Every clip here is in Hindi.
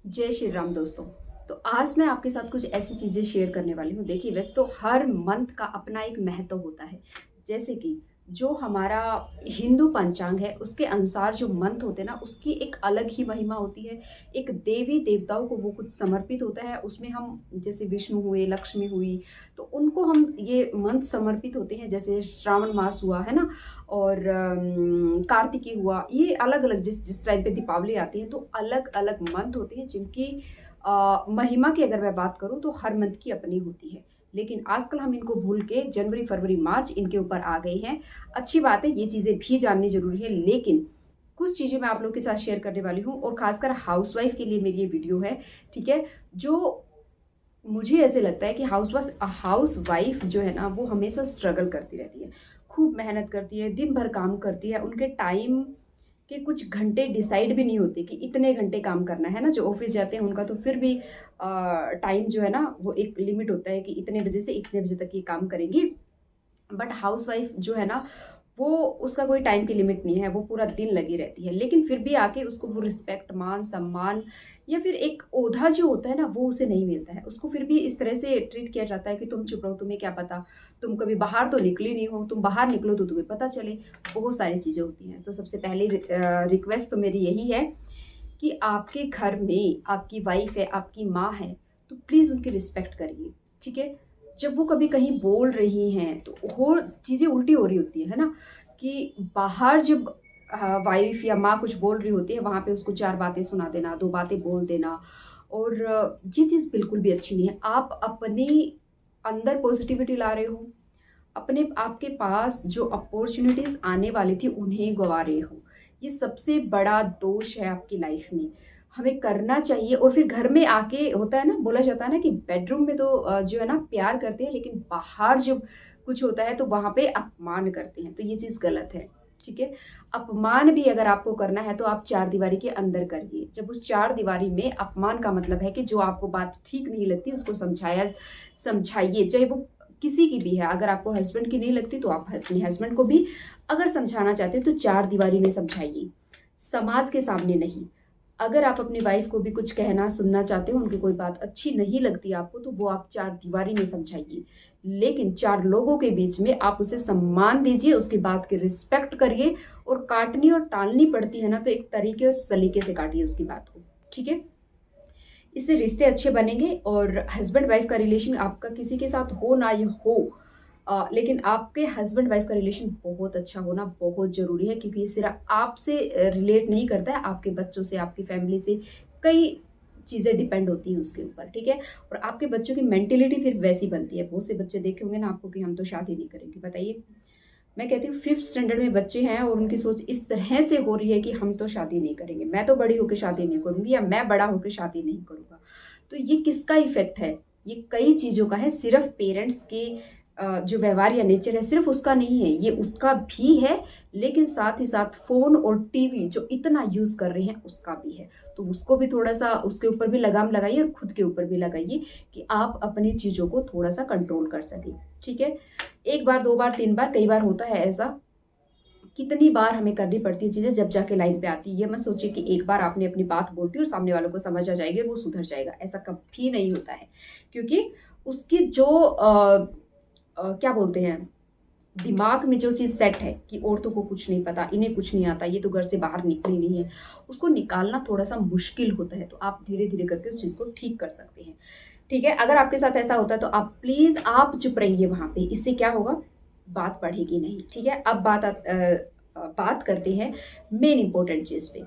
जय श्री राम दोस्तों। तो आज मैं आपके साथ कुछ ऐसी चीज़ें शेयर करने वाली हूँ। देखिए, वैसे तो हर मंथ का अपना एक महत्व होता है। जैसे कि जो हमारा हिंदू पंचांग है उसके अनुसार जो मंथ होते हैं ना, उसकी एक अलग ही महिमा होती है। एक देवी देवताओं को वो कुछ समर्पित होता है। उसमें हम जैसे विष्णु हुए, लक्ष्मी हुई, तो उनको हम ये मंथ समर्पित होते हैं। जैसे श्रावण मास हुआ है ना, और कार्तिकी हुआ। ये अलग अलग जिस जिस टाइम पे दीपावली आती है, तो अलग अलग मंथ होते हैं जिनकी महिमा की अगर मैं बात करूँ तो हर मंथ की अपनी होती है। लेकिन आजकल हम इनको भूल के जनवरी, फरवरी, मार्च इनके ऊपर आ गए हैं। अच्छी बात है, ये चीज़ें भी जाननी ज़रूरी है, लेकिन कुछ चीज़ें मैं आप लोगों के साथ शेयर करने वाली हूँ और ख़ासकर हाउसवाइफ़ के लिए मेरी ये वीडियो है, ठीक है? जो मुझे ऐसे लगता है कि हाउसवाइफ़ जो है ना, वो हमेशा स्ट्रगल करती रहती है, खूब मेहनत करती है, दिन भर काम करती है। उनके टाइम के कुछ घंटे डिसाइड भी नहीं होते कि इतने घंटे काम करना है ना। जो ऑफिस जाते हैं उनका तो फिर भी टाइम जो है ना, वो एक लिमिट होता है कि इतने बजे से इतने बजे तक ये काम करेंगी। बट हाउसवाइफ जो है ना, वो उसका कोई टाइम की लिमिट नहीं है, वो पूरा दिन लगी रहती है। लेकिन फिर भी आके उसको वो रिस्पेक्ट, मान सम्मान या फिर एक ओहदा जो होता है ना, वो उसे नहीं मिलता है। उसको फिर भी इस तरह से ट्रीट किया जाता है कि तुम चुप रहो, तुम्हें क्या पता, तुम कभी बाहर तो निकली नहीं हो, तुम बाहर निकलो तो तुम्हें पता चले। बहुत सारी चीज़ें होती हैं। तो सबसे पहली रिक्वेस्ट तो मेरी यही है कि आपके घर में आपकी वाइफ है, आपकी माँ है, तो प्लीज़ उनकी रिस्पेक्ट करिए, ठीक है? जब वो कभी कहीं बोल रही हैं तो हो चीज़ें उल्टी हो रही होती है ना, कि बाहर जब वाइफ या माँ कुछ बोल रही होती है, वहाँ पे उसको 4 बातें सुना देना, 2 बातें बोल देना। और ये चीज़ बिल्कुल भी अच्छी नहीं है। आप अपनी अंदर पॉजिटिविटी ला रहे हो, अपने आपके पास जो अपॉर्च्युनिटीज़ आने वाली थी उन्हें गँवा रहे हो। ये सबसे बड़ा दोष है आपकी लाइफ में। हमें करना चाहिए। और फिर घर में आके होता है ना, बोला जाता है ना कि बेडरूम में तो जो है ना प्यार करते हैं, लेकिन बाहर जब कुछ होता है तो वहाँ पे अपमान करते हैं। तो ये चीज़ गलत है, ठीक है? अपमान भी अगर आपको करना है तो आप चारदीवारी के अंदर करिए। जब उस चारदीवारी में अपमान का मतलब है कि जो आपको बात ठीक नहीं लगती उसको समझाइए, चाहे वो किसी की भी है। अगर आपको हस्बैंड की नहीं लगती तो आप अपने हस्बैंड को भी अगर समझाना चाहते हैं तो चार दीवारी में समझाइए, समाज के सामने नहीं। अगर आप अपनी वाइफ को भी कुछ कहना सुनना चाहते हो, उनकी कोई बात अच्छी नहीं लगती आपको, तो वो आप चार दीवारी में समझाइए। लेकिन चार लोगों के बीच में आप उसे सम्मान दीजिए, उसकी बात की रिस्पेक्ट करिए। और काटनी और टालनी पड़ती है ना, तो एक तरीके और सलीके से काटिए उसकी बात को, ठीक है? इससे रिश्ते अच्छे बनेंगे। और हस्बैंड वाइफ का रिलेशन आपका किसी के साथ हो ना ही हो, लेकिन आपके हस्बैंड वाइफ का रिलेशन बहुत अच्छा होना बहुत ज़रूरी है, क्योंकि ये सिर्फ आपसे रिलेट नहीं करता है, आपके बच्चों से, आपकी फैमिली से कई चीज़ें डिपेंड होती हैं उसके ऊपर, ठीक है? और आपके बच्चों की मेंटेलिटी फिर वैसी बनती है। बहुत से बच्चे देखे होंगे ना आपको कि हम तो शादी नहीं करेंगे, बताइए। मैं कहती हूँ 5th स्टैंडर्ड में बच्चे हैं और उनकी सोच इस तरह से हो रही है कि हम तो शादी नहीं करेंगे, मैं तो बड़ी होकर शादी नहीं करूँगी, या मैं बड़ा होकर शादी नहीं करूँगा। तो ये किसका इफ़ेक्ट है? ये कई चीज़ों का है। सिर्फ़ पेरेंट्स के जो व्यवहार या नेचर है सिर्फ़ उसका नहीं है, ये उसका भी है, लेकिन साथ ही साथ फ़ोन और टीवी जो इतना यूज़ कर रहे हैं उसका भी है। तो उसको भी थोड़ा-सा उसके ऊपर भी लगाम लगाइए और खुद के ऊपर भी लगाइए कि आप अपनी चीज़ों को थोड़ा-सा कंट्रोल कर सकें, ठीक है? 1 बार, 2 बार, 3 बार, कई बार होता है ऐसा। कितनी बार हमें करनी पड़ती है चीज़ें जब जाके लाइन पे आती है। ये मत सोचिए कि एक बार आपने अपनी बात बोल दी और सामने वालों को समझ आ जाएगी और वो सुधर जाएगा, ऐसा कभी नहीं होता है। क्योंकि उसकी जो क्या बोलते हैं, दिमाग में जो चीज़ सेट है कि औरतों को कुछ नहीं पता, इन्हें कुछ नहीं आता, ये तो घर से बाहर निकली नहीं है, उसको निकालना थोड़ा-सा मुश्किल होता है। तो आप धीरे-धीरे करके उस चीज़ को ठीक कर सकते हैं, ठीक है? अगर आपके साथ ऐसा होता है तो आप प्लीज़ आप चुप रहिए वहाँ पे, इससे क्या होगा, बात बढ़ेगी नहीं, ठीक है? अब बात करते हैं मेन इम्पोर्टेंट चीज़ पे।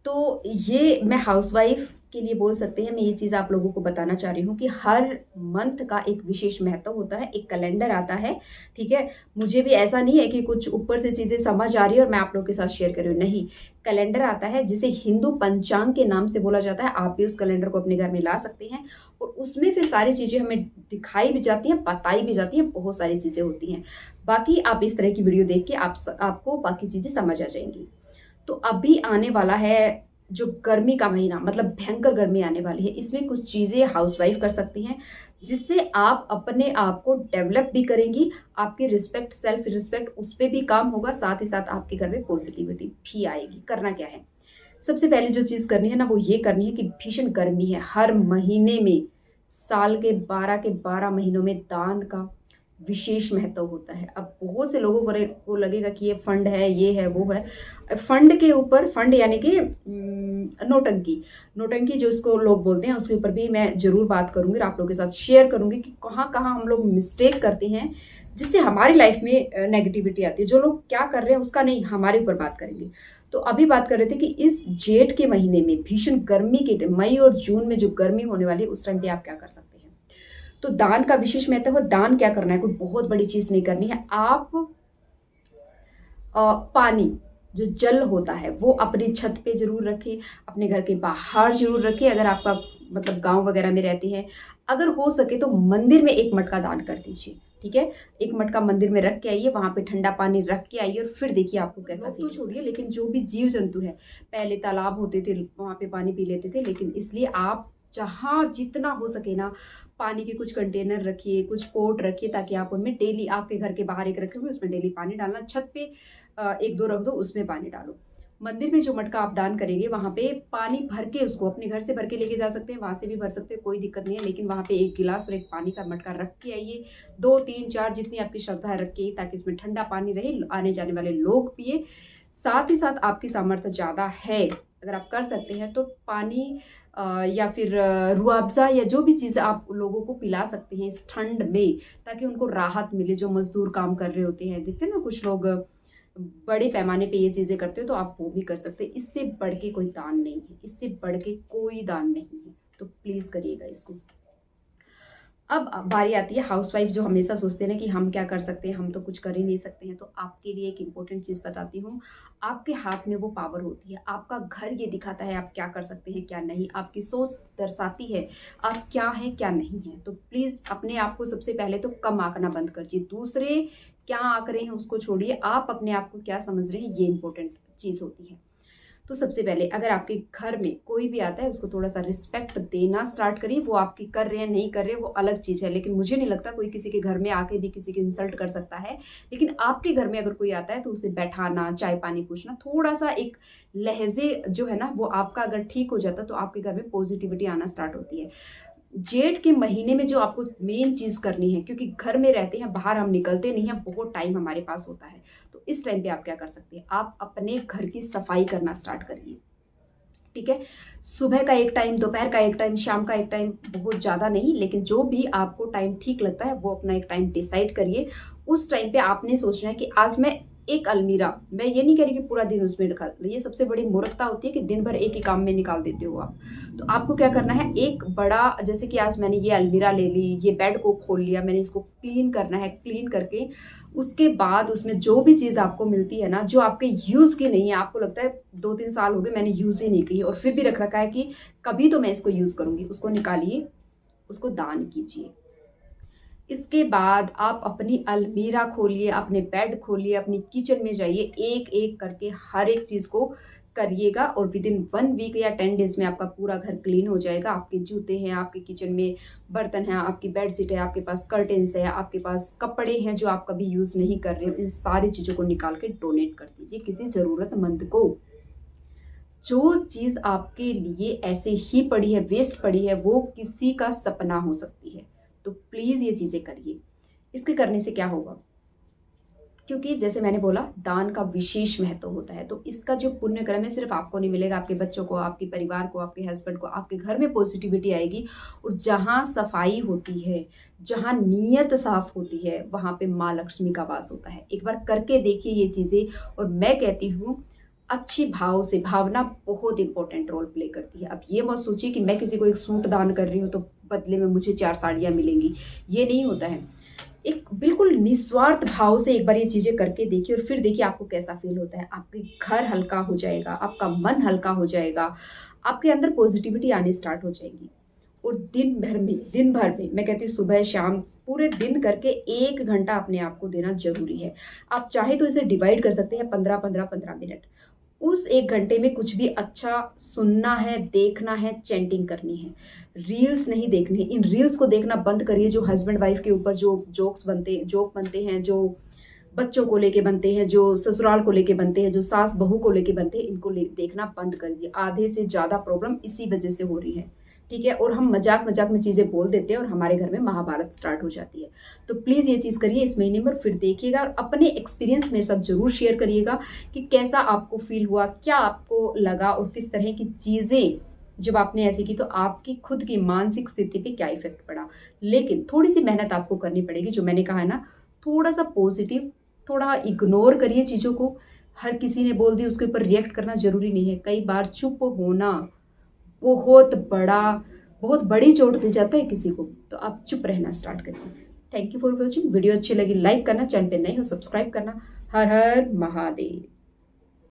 तो ये मैं हाउसवाइफ के लिए बोल सकते हैं, मैं ये चीज़ आप लोगों को बताना चाह रही हूँ कि हर मंथ का एक विशेष महत्व होता है, एक कैलेंडर आता है, ठीक है? मुझे भी ऐसा नहीं है कि कुछ ऊपर से चीज़ें समझ आ रही है और मैं आप लोगों के साथ शेयर कर रही हूँ, नहीं। कैलेंडर आता है जिसे हिंदू पंचांग के नाम से बोला जाता है। आप भी उस कैलेंडर को अपने घर में ला सकते हैं और उसमें फिर सारी चीज़ें हमें दिखाई भी जाती हैं, बताई भी जाती हैं, बहुत सारी चीज़ें होती हैं। बाकी आप इस तरह की वीडियो देख के आपको बाकी चीज़ें समझ आ जाएँगी। तो अभी आने वाला है जो गर्मी का महीना, मतलब भयंकर गर्मी आने वाली है, इसमें कुछ चीज़ें हाउसवाइफ कर सकती हैं, जिससे आप अपने आप को डेवलप भी करेंगी, आपकी रिस्पेक्ट, सेल्फ रिस्पेक्ट उस पे भी काम होगा, साथ ही साथ आपके घर में पॉजिटिविटी भी आएगी। करना क्या है? सबसे पहले जो चीज़ करनी है ना, वो ये करनी है कि भीषण गर्मी है, हर महीने में, साल के 12 महीनों में दान का विशेष महत्व होता है। अब बहुत से लोगों को लगेगा कि ये फंड है, ये है, वो है। फंड के ऊपर, फंड यानी कि नोटंकी, नोटंकी जो इसको लोग बोलते हैं, उसके ऊपर भी मैं ज़रूर बात करूँगी और आप लोगों के साथ शेयर करूँगी कि कहाँ-कहाँ हम लोग मिस्टेक करते हैं, जिससे हमारी लाइफ में नेगेटिविटी आती है। जो लोग क्या कर रहे हैं उसका नहीं, हमारे ऊपर बात करेंगे। तो अभी बात कर रहे थे कि इस जेठ के महीने में, भीषण गर्मी के मई और जून में जो गर्मी होने वाली है, उस टाइम पे आप क्या कर सकते हैं। तो दान का विशेष महत्व है। दान क्या करना है, कोई बहुत बड़ी चीज़ नहीं करनी है। आप पानी, जो जल होता है, वो अपनी छत पे ज़रूर रखें, अपने घर के बाहर ज़रूर रखें, अगर आपका मतलब गाँव वगैरह में रहते हैं। अगर हो सके तो मंदिर में 1 मटका दान कर दीजिए, ठीक है? 1 मटका मंदिर में रख के आइए, वहाँ पे ठंडा पानी रख के आइए और फिर देखिए आपको कैसा फ़ील। तो छोड़िए, लेकिन जो भी जीव-जंतु है, पहले तालाब होते थे, वहाँ पे पानी पी लेते थे, लेकिन इसलिए आप जहाँ जितना हो सके ना, पानी के कुछ कंटेनर रखिए, कुछ पोट रखिए, ताकि आप उनमें डेली, आपके घर के बाहर एक रखे हुए, उसमें डेली पानी डालना। छत पे 1-2 रख दो, उसमें पानी डालो। मंदिर में जो मटका आप दान करेंगे, वहाँ पे पानी भर के, उसको अपने घर से भर के लेके जा सकते हैं, वहाँ से भी भर सकते हैं, कोई दिक्कत नहीं है। लेकिन वहाँ पे 1 गिलास और 1 पानी का मटका रख के आइए। 2, 3, 4 जितनी आपकी श्रद्धा है रखिए, ताकि उसमें ठंडा पानी रहे, आने जाने वाले लोग पिए। साथ ही साथ आपकी सामर्थ्य ज़्यादा है, अगर आप कर सकते हैं तो पानी या फिर रूह अफ़ज़ा या जो भी चीज़ आप लोगों को पिला सकते हैं इस ठंड में, ताकि उनको राहत मिले, जो मज़दूर काम कर रहे होते हैं। देखते हैं ना, कुछ लोग बड़े पैमाने पे ये चीज़ें करते हो, तो आप वो भी कर सकते हैं। इससे बढ़ के कोई दान नहीं है, इससे बढ़ के कोई दान नहीं है, तो प्लीज़ करिएगा इसको। अब बारी आती है हाउसवाइफ, जो हमेशा सोचते हैं ना कि हम क्या कर सकते हैं, हम तो कुछ कर ही नहीं सकते हैं। तो आपके लिए एक इम्पोर्टेंट चीज़ बताती हूँ, आपके हाथ में वो पावर होती है। आपका घर ये दिखाता है आप क्या कर सकते हैं, क्या नहीं। आपकी सोच दर्शाती है आप क्या हैं, क्या नहीं हैं। तो प्लीज़ अपने आप को सबसे पहले तो कम आंकना बंद करिए। दूसरे क्या आँक रहे हैं उसको छोड़िए, आप अपने आप को क्या समझ रहे हैं, ये इम्पोर्टेंट चीज़ होती है। तो सबसे पहले, अगर आपके घर में कोई भी आता है, उसको थोड़ा-सा रिस्पेक्ट देना स्टार्ट करिए। वो आपकी कर रहे हैं, नहीं कर रहे हैं, वो अलग चीज़ है। लेकिन मुझे नहीं लगता कोई किसी के घर में आके भी किसी की इंसल्ट कर सकता है। लेकिन आपके घर में अगर कोई आता है, तो उसे बैठाना, चाय-पानी पूछना, थोड़ा-सा एक लहज़े जो है ना, वो आपका अगर ठीक हो जाता है, तो आपके घर में पॉज़िटिविटी आना स्टार्ट होती है। जेठ के महीने में जो आपको मेन चीज़ करनी है, क्योंकि घर में रहते हैं, बाहर हम निकलते नहीं हैं, बहुत टाइम हमारे पास होता है। तो इस टाइम पे आप क्या कर सकते हैं, आप अपने घर की सफाई करना स्टार्ट करिए, ठीक है? सुबह का एक टाइम, दोपहर का एक टाइम, शाम का एक टाइम, बहुत ज़्यादा नहीं, लेकिन जो भी आपको टाइम ठीक लगता है, वो अपना एक टाइम डिसाइड करिए। उस टाइम पे आपने सोचना है कि आज मैं एक अलमीरा, मैं ये नहीं कह रही कि पूरा दिन उसमें रखा, ये सबसे बड़ी मूर्खता होती है कि दिन भर एक ही काम में निकाल देते हो आप। तो आपको क्या करना है, एक बड़ा, जैसे कि आज मैंने ये अलमीरा ले ली, ये बेड को खोल लिया, मैंने इसको क्लीन करना है। क्लीन करके उसके बाद उसमें जो भी चीज़ आपको मिलती है ना, जो आपके यूज़ की नहीं है, आपको लगता है 2-3 साल हो गए मैंने यूज़ ही नहीं की और फिर भी रख रखा है कि कभी तो मैं इसको यूज़ करूँगी, उसको निकालिए, उसको दान कीजिए। इसके बाद आप अपनी अलमीरा खोलिए, अपने बेड खोलिए, अपनी किचन में जाइए, एक-एक करके हर एक चीज़ को करिएगा और विदिन 1 वीक या 10 डेज़ में आपका पूरा घर क्लीन हो जाएगा। आपके जूते हैं, आपके किचन में बर्तन हैं, आपकी बेडशीट है, आपके पास कर्टेन्स है, आपके पास कपड़े हैं जो आप कभी यूज़ नहीं कर रहे हो, इन सारी चीज़ों को निकाल के डोनेट कर दीजिए किसी ज़रूरतमंद को। जो चीज़ आपके लिए ऐसे ही पड़ी है, वेस्ट पड़ी है, वो किसी का सपना हो सकती है। तो प्लीज़ ये चीज़ें करिए। इसके करने से क्या होगा? क्योंकि जैसे मैंने बोला, दान का विशेष महत्व होता है, तो इसका जो पुण्य क्रम है, सिर्फ़ आपको नहीं मिलेगा, आपके बच्चों को, आपके परिवार को, आपके हस्बैंड को, आपके घर में पॉज़िटिविटी आएगी। और जहाँ सफाई होती है, जहाँ नीयत साफ़ होती है, वहाँ पे माँ लक्ष्मी का वास होता है। एक बार करके देखिए ये चीज़ें, और मैं कहती हूँ, अच्छी भाव से, भावना बहुत इंपॉर्टेंट रोल प्ले करती है। अब ये मत सोचिए कि मैं किसी को एक सूट दान कर रही हूँ तो बदले में मुझे 4 साड़ियाँ मिलेंगी, ये नहीं होता है। एक बिल्कुल निस्वार्थ भाव से एक बार ये चीज़ें करके देखिए और फिर देखिए आपको कैसा फ़ील होता है। आपके घर हल्का हो जाएगा, आपका मन हल्का हो जाएगा, आपके अंदर पॉज़िटिविटी आनी स्टार्ट हो जाएगी। और दिन भर में मैं कहती हूँ, सुबह शाम पूरे दिन करके 1 घंटा अपने आप को देना ज़रूरी है। आप चाहे तो इसे डिवाइड कर सकते हैं 15-15-15 मिनट। उस 1 घंटे में कुछ भी अच्छा सुनना है, देखना है, चैंटिंग करनी है। रील्स नहीं देखने, इन रील्स को देखना बंद करिए, जो हस्बैंड वाइफ के ऊपर जो जोक बनते हैं, जो बच्चों को लेके बनते हैं, जो ससुराल को लेके बनते हैं, जो सास बहू को लेके बनते हैं, इनको देखना बंद कर दिए। आधे से ज़्यादा प्रॉब्लम इसी वजह से हो रही है, ठीक है? और हम मजाक मजाक में चीज़ें बोल देते हैं और हमारे घर में महाभारत स्टार्ट हो जाती है। तो प्लीज़ ये चीज़ करिए इस महीने में, और फिर देखिएगा और अपने एक्सपीरियंस मेरे साथ ज़रूर शेयर करिएगा कि कैसा आपको फील हुआ, क्या आपको लगा और किस तरह की चीज़ें जब आपने ऐसे की तो आपकी खुद की मानसिक स्थिति पे क्या इफेक्ट पड़ा। लेकिन थोड़ी सी मेहनत आपको करनी पड़ेगी, जो मैंने कहा है ना, थोड़ा सा पॉजिटिव, थोड़ा इग्नोर करिए चीज़ों को। हर किसी ने बोल दी उसके ऊपर रिएक्ट करना ज़रूरी नहीं है। कई बार चुप होना बहुत बड़ा बहुत बड़ी चोट दे जाता है किसी को, तो आप चुप रहना स्टार्ट करिए। Thank you for watching. Video अच्छी लगी लाइक करना, चैनल पे नए हो सब्सक्राइब करना। हर हर महादेव।